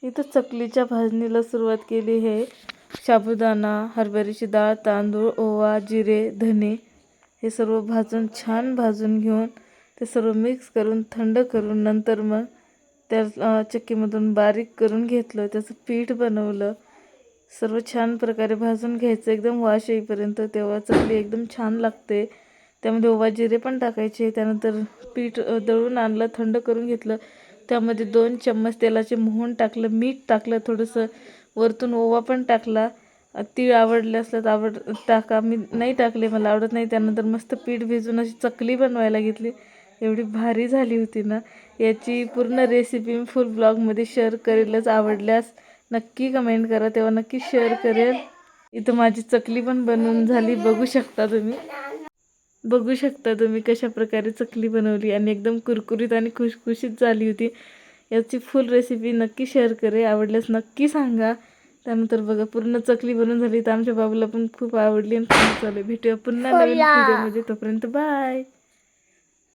इथं चकलीच्या भाजणीला सुरुवात केली आहे. साबुदाणा, हरभऱ्याची डाळ, तांदूळ, ओवा, जिरे, धने हे सर्व छान भाजून घेऊन ते सर्व मिक्स करून थंड करून नंतर मग त्या चक्कीमधून बारीक करून घेतलं. त्याचं पीठ बनवलं. सर्व छान प्रकारे भाजून घ्यायचं एकदम वास येईपर्यंत. तेव्हा चकली एकदम छान लागते. त्यामध्ये ओवा जिरे पण टाकायचे. त्यानंतर पीठ दळून आणलं, थंड करून घेतलं. त्यामध्ये 2 चम्मच तेलाचे मोहन टाकलं, मीठ टाकलं, थोडंसं वरतून ओवा पण टाकला. तीळ आवडले असलं तर टाका, मी नाही टाकले, मला आवडत नाही. त्यानंतर मस्त पीठ भिजून अशी चकली बनवायला घेतली. एवढी भारी झाली होती ना. याची पूर्ण रेसिपी मी फुल ब्लॉगमध्ये शेअर करेलच. आवडल्यास नक्की कमेंट करा, तेव्हा नक्की शेअर करेल. इथं माझी चकली पण बनवून झाली. बघू शकता तुम्ही कशा प्रकारे चकली बनवली आणि एकदम कुरकुरीत आणि खुशखुशीत झाली होती. याची फुल रेसिपी नक्की शेअर करेल. आवडल्यास नक्की सांगा. त्यानंतर बघा पूर्ण चकली बनवून झाली. तर आमच्या बाबूला पण खूप आवडली आणि खूप चालू. भेटूया पुन्हा नवीन व्हिडिओमध्ये. तोपर्यंत बाय.